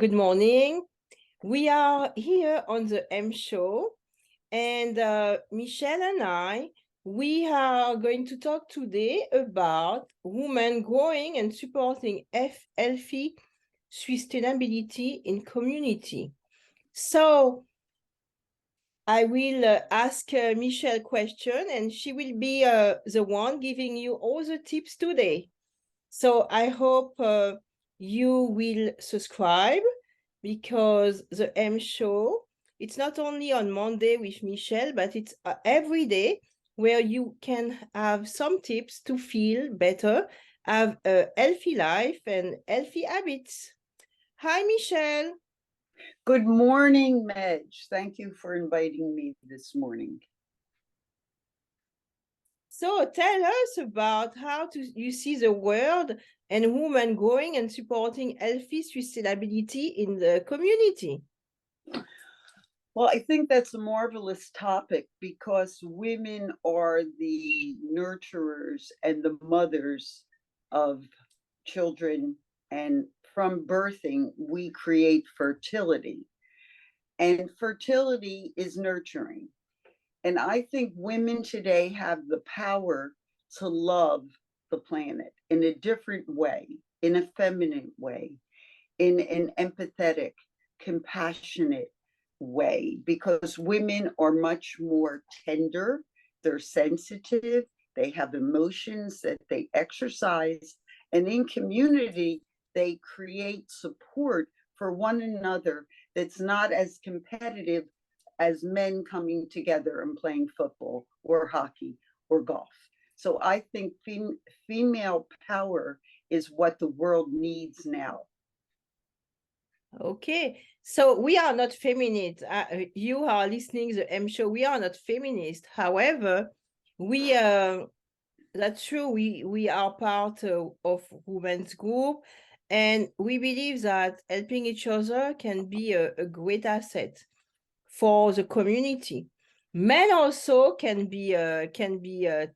good morning. We are here on the M Show, and Michelle and I, we are going to talk today about women growing and supporting healthy sustainability in community. So I will ask Michelle a question, and she will be the one giving you all the tips today. So I hope you will subscribe, because the M Show, it's not only on Monday with Michelle, but it's every day where you can have some tips to feel better, have a healthy life and healthy habits. Hi, Michelle. Good morning, Medge. Thank you for inviting me this morning. So tell us about how you see the world and women growing and supporting healthy sustainability in the community. Well, I think that's a marvelous topic because women are the nurturers and the mothers of children, and from birthing, we create fertility. And fertility is nurturing. And I think women today have the power to love the planet in a different way, in a feminine way, in an empathetic, compassionate way, because women are much more tender, they're sensitive, they have emotions that they exercise, and in community, they create support for one another that's not as competitive as men coming together and playing football or hockey or golf. So I think female power is what the world needs now. Okay, so we are not feminist. You are listening to the M Show. We are not feminist. However, that's true. We are part of women's group, and we believe that helping each other can be a great asset for the community. Men also can be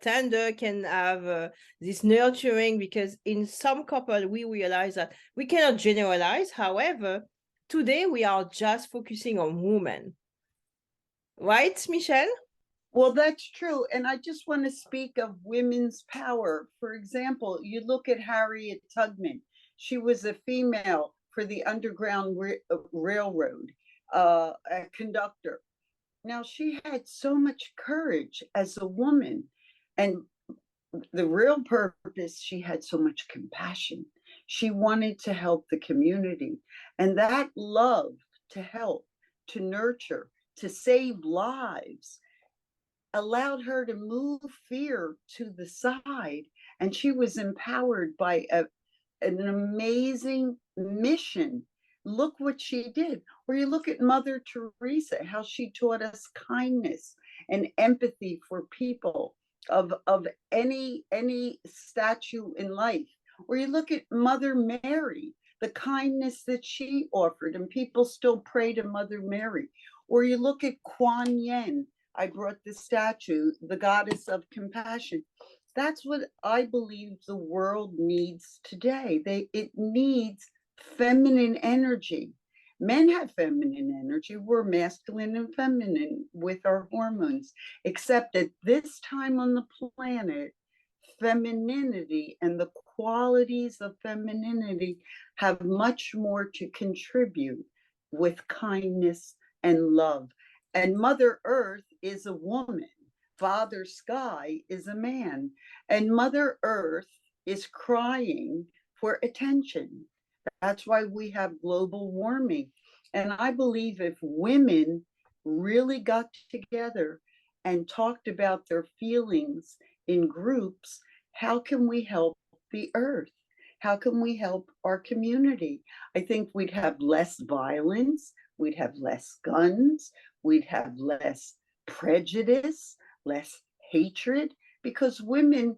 tender, can have this nurturing, because in some couple we realize that we cannot generalize. However, today we are just focusing on women, right, Michelle? Well, that's true. And I just want to speak of women's power. For example, you look at Harriet Tubman. She was a female for the Underground Railroad, a conductor. Now, she had so much courage as a woman. And the real purpose, she had so much compassion. She wanted to help the community. And that love to help, to nurture, to save lives allowed her to move fear to the side. And she was empowered by an amazing mission. Look what she did. Or you look at Mother Teresa, how she taught us kindness and empathy for people of any statue in life. Or you look at Mother Mary, the kindness that she offered, and people still pray to Mother Mary. Or you look at Kuan Yin. I brought the statue, the goddess of compassion. That's what I believe the world needs today. It needs feminine energy. Men have feminine energy. We're masculine and feminine with our hormones. Except at this time on the planet, femininity and the qualities of femininity have much more to contribute with kindness and love. And Mother Earth is a woman. Father Sky is a man. And Mother Earth is crying for attention. That's why we have global warming. And I believe if women really got together and talked about their feelings in groups, how can we help the earth? How can we help our community? I think we'd have less violence, we'd have less guns, we'd have less prejudice, less hatred, because women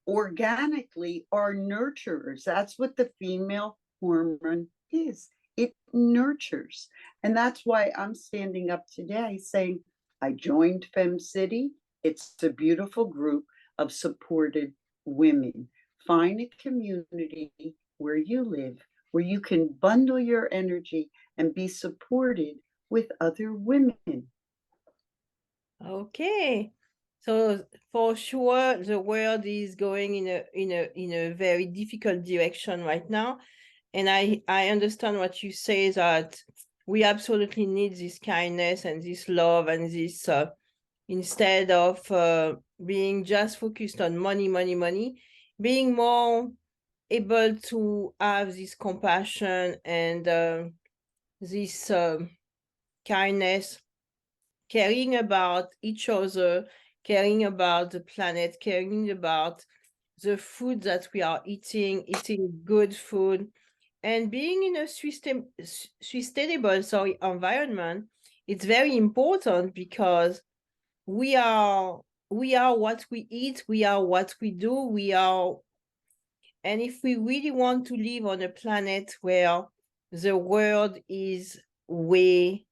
organically are nurturers. That's what the female hormone is. It nurtures. And that's why I'm standing up today saying, I joined FemCity. It's a beautiful group of supported women. Find a community where you live where you can bundle your energy and be supported with other women. Okay. So for sure, the world is going in a very difficult direction right now. And I understand what you say, that we absolutely need this kindness and this love and this instead of being just focused on money, money, money, being more able to have this compassion and this kindness, caring about each other, caring about the planet, caring about the food that we are eating good food, and being in a sustainable environment. It's very important because we are what we eat, we are what we do, and if we really want to live on a planet where the world is way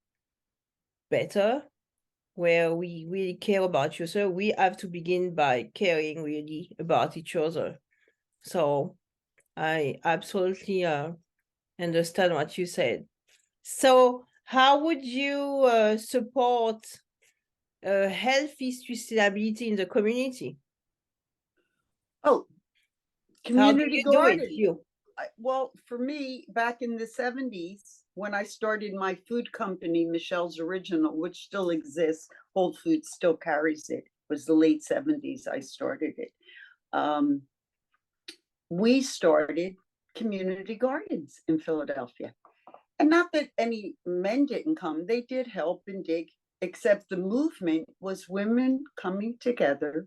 better, where we really care about each other, we have to begin by caring really about each other. So I absolutely understand what you said. So how would you support healthy sustainability in the community? Oh, How do community you do it, garden. you? Well, for me, back in the 70s, when I started my food company, Michelle's Original, which still exists, Whole Foods still carries it. It was the late 70s I started it. We started community gardens in Philadelphia. And not that any men didn't come, they did help and dig, except the movement was women coming together,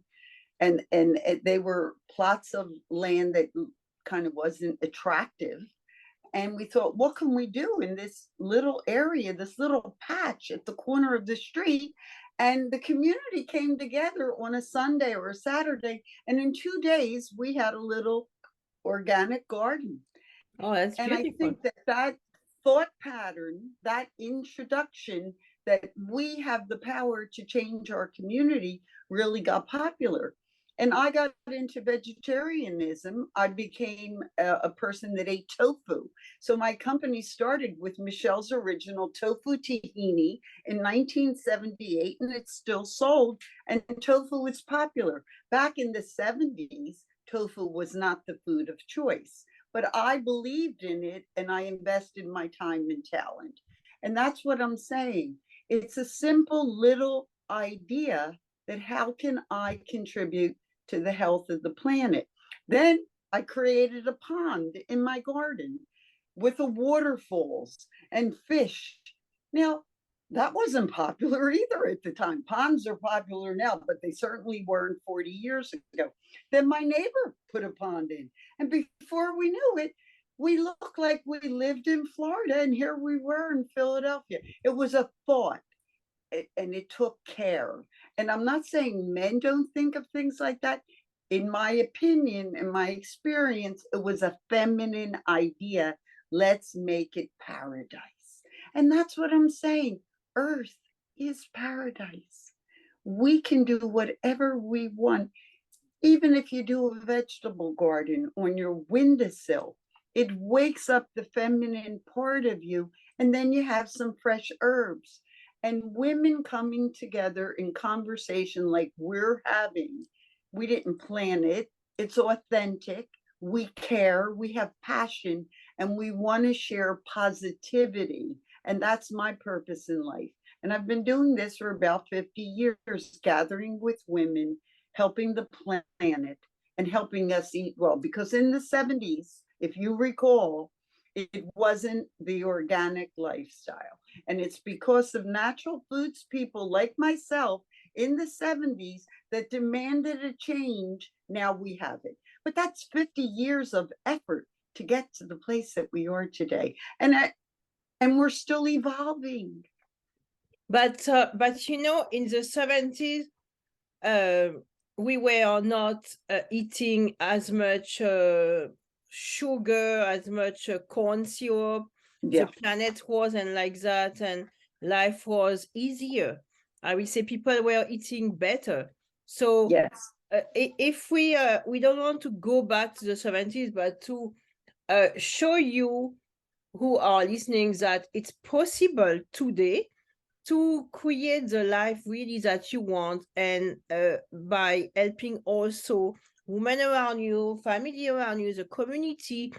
and they were plots of land that kind of wasn't attractive. And we thought, what can we do in this little area, this little patch at the corner of the street? And the community came together on a Sunday or a Saturday, and in 2 days we had a little organic garden. Oh, that's And beautiful. I think that thought pattern, that introduction, that we have the power to change our community, really got popular. And I got into vegetarianism. I became a person that ate tofu. So my company started with Michelle's Original Tofu Tahini in 1978, and it's still sold. And tofu is popular. Back in the 70s, tofu was not the food of choice, but I believed in it and I invested my time and talent. And that's what I'm saying. It's a simple little idea that how can I contribute to the health of the planet? Then I created a pond in my garden with the waterfalls and fish. Now, that wasn't popular either at the time. Ponds are popular now, but they certainly weren't 40 years ago. Then my neighbor put a pond in. And before we knew it, we looked like we lived in Florida, and here we were in Philadelphia. It was a thought, and it took care. And I'm not saying men don't think of things like that. In my opinion, in my experience, it was a feminine idea. Let's make it paradise. And that's what I'm saying. Earth is paradise. We can do whatever we want. Even if you do a vegetable garden on your windowsill, it wakes up the feminine part of you, and then you have some fresh herbs. And women coming together in conversation like we're having, we didn't plan it, it's authentic, we care, we have passion, and we want to share positivity. And that's my purpose in life. And I've been doing this for about 50 years, gathering with women, helping the planet, and helping us eat well. Because in the 70s, if you recall, it wasn't the organic lifestyle. And it's because of natural foods people like myself in the 70s that demanded a change. Now we have it. But that's 50 years of effort to get to the place that we are today. And we're still evolving. But you know, in the 70s, we were not eating as much sugar, as much corn syrup. Yeah. The planet wasn't like that, and life was easier. I will say people were eating better. So Yes. if we don't want to go back to the 70s, but to show you who are listening that it's possible today to create the life really that you want, and by helping also women around you, family around you, the community,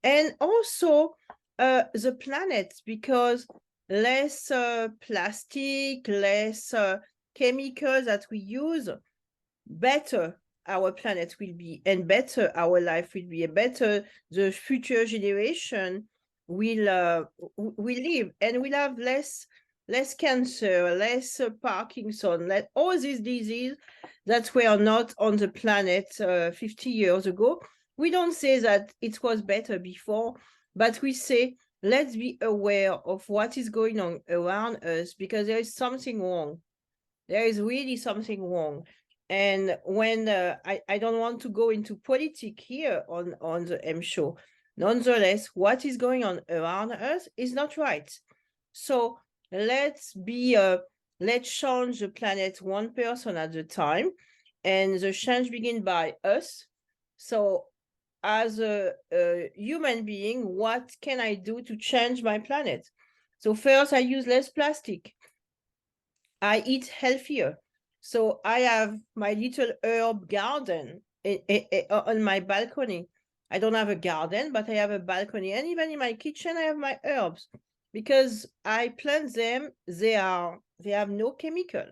and also the planet, because less plastic, less chemicals that we use, better our planet will be, and better our life will be, and better the future generation will live, and we'll have less cancer, less Parkinson, less all these diseases that were not on the planet 50 years ago. We don't say that it was better before, but we say let's be aware of what is going on around us, because there is something wrong. There is really something wrong. And when I don't want to go into politics here on the M show, nonetheless, what is going on around us is not right. So let's change the planet one person at a time, and the change begin by us. So as a human being, what can I do to change my planet? So first, I use less plastic. I eat healthier. So I have my little herb garden on my balcony. I don't have a garden, but I have a balcony. And even in my kitchen, I have my herbs, because I plant them. They have no chemical.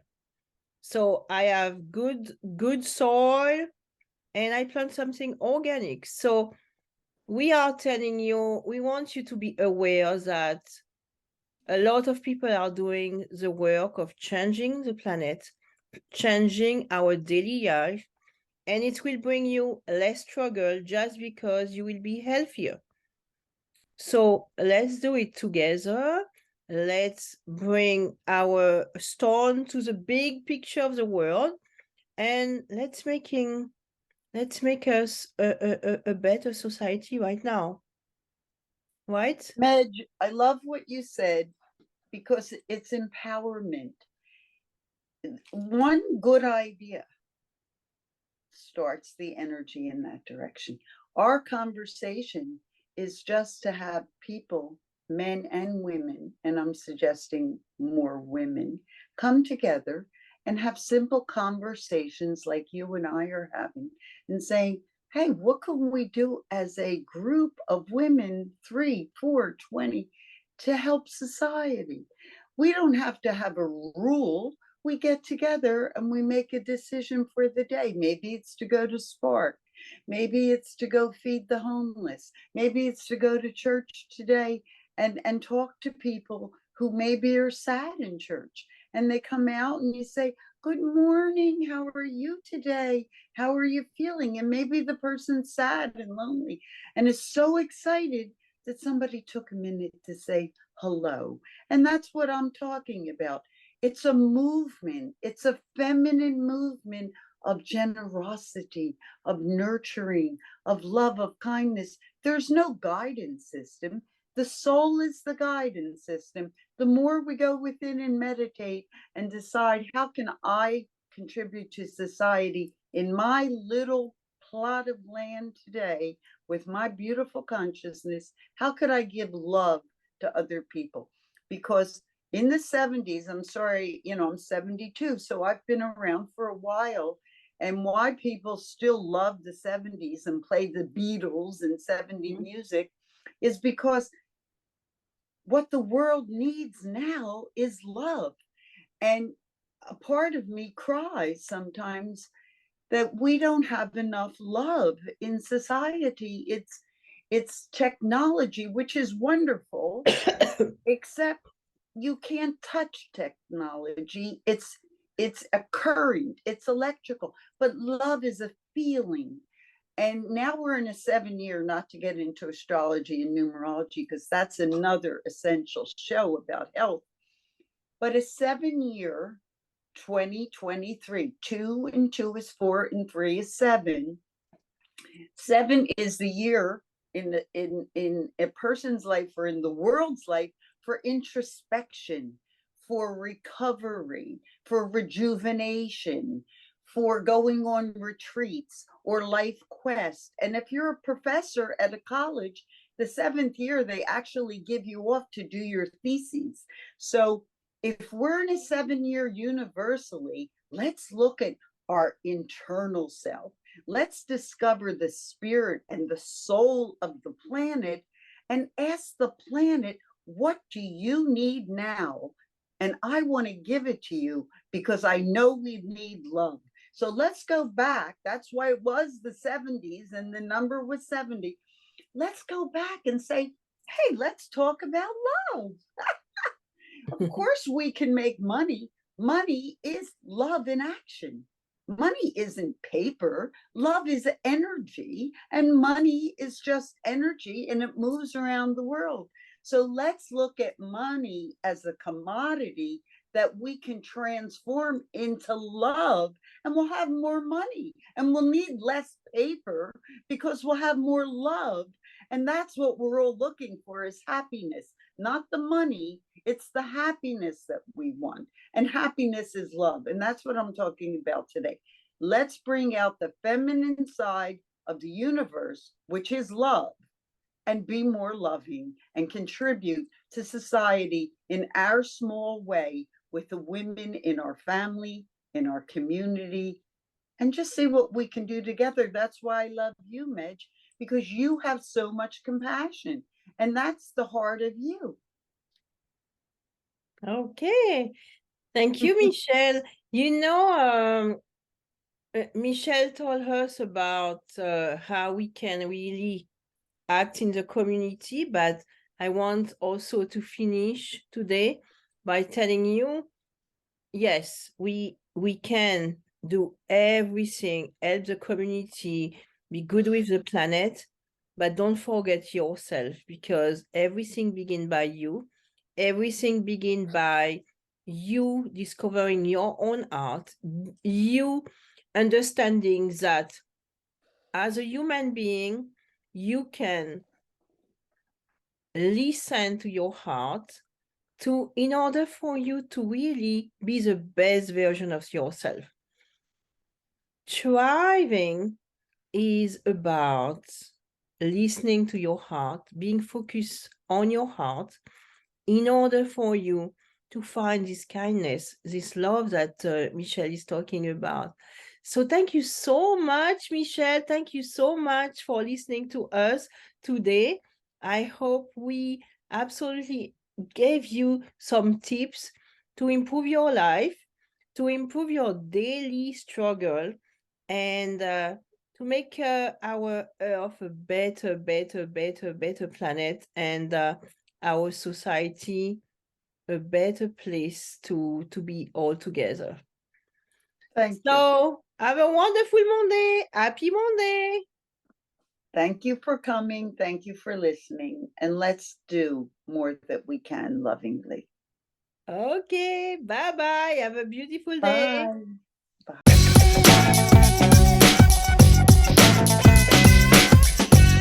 So I have good soil, and I plant something organic. So we are telling you, we want you to be aware that a lot of people are doing the work of changing the planet, changing our daily life, and it will bring you less struggle just because you will be healthier. So let's do it together. Let's bring our stone to the big picture of the world, and let's make us a better society right now. Right? Medge, I love what you said because it's empowerment. One good idea starts the energy in that direction. Our conversation is just to have people, men and women, and I'm suggesting more women, come together and have simple conversations like you and I are having, and saying, hey, what can we do as a group of women, 3, 4, 20, to help society? We don't have to have a rule. We get together and we make a decision for the day. Maybe it's to go to Spark. Maybe it's to go feed the homeless. Maybe it's to go to church today and talk to people who maybe are sad in church. And they come out and you say, good morning, how are you today? How are you feeling? And maybe the person's sad and lonely and is so excited that somebody took a minute to say hello. And that's what I'm talking about. It's a movement. It's a feminine movement of generosity, of nurturing, of love, of kindness. There's no guidance system. The soul is the guidance system. The more we go within and meditate and decide, how can I contribute to society in my little plot of land today with my beautiful consciousness? How could I give love to other people? Because in the 70s, I'm sorry, I'm 72, so I've been around for a while. And why people still love the 70s and play the Beatles and 70s music is because what the world needs now is love. And a part of me cries sometimes that we don't have enough love in society. It's technology, which is wonderful, except you can't touch technology. It's a current, it's electrical, but love is a feeling. And now we're in a 7-year, not to get into astrology and numerology, because that's another essential show about health, but a 7-year, 2023, 2 and 2 is 4 and 3 is 7. 7 is the year in a person's life or in the world's life for introspection, for recovery, for rejuvenation, for going on retreats or life quest. And if you're a professor at a college, the 7th year, they actually give you off to do your theses. So if we're in a 7-year universally, let's look at our internal self. Let's discover the spirit and the soul of the planet and ask the planet, what do you need now? And I want to give it to you because I know we need love. So let's go back. That's why it was the 70s and the number was 70. Let's go back and say, hey, let's talk about love. Of course, we can make money. Money is love in action. Money isn't paper. Love is energy, and money is just energy, and it moves around the world. So let's look at money as a commodity that we can transform into love, and we'll have more money, and we'll need less paper because we'll have more love. And that's what we're all looking for, is happiness, not the money. It's the happiness that we want. And happiness is love. And that's what I'm talking about today. Let's bring out the feminine side of the universe, which is love, and be more loving and contribute to society in our small way with the women in our family, in our community, and just see what we can do together. That's why I love you, Medge, because you have so much compassion, and that's the heart of you. Okay. Thank you, Michele. You know, Michele told us about how we can really act in the community, but I want also to finish today by telling you, yes, we can do everything, help the community, be good with the planet, but don't forget yourself, because everything begins by you. Everything begins by you discovering your own art, you understanding that as a human being, you can listen to your heart in order for you to really be the best version of yourself. Thriving is about listening to your heart, being focused on your heart in order for you to find this kindness, this love that Michele is talking about. So thank you so much, Michele. Thank you so much for listening to us today. I hope we absolutely gave you some tips to improve your life, to improve your daily struggle, and to make our Earth a better planet, and our society a better place to be all together. Thank you. So have a wonderful Monday. Happy Monday. Thank you for coming. Thank you for listening. And let's do more that we can lovingly. Okay. Bye-bye. Have a beautiful day. Bye.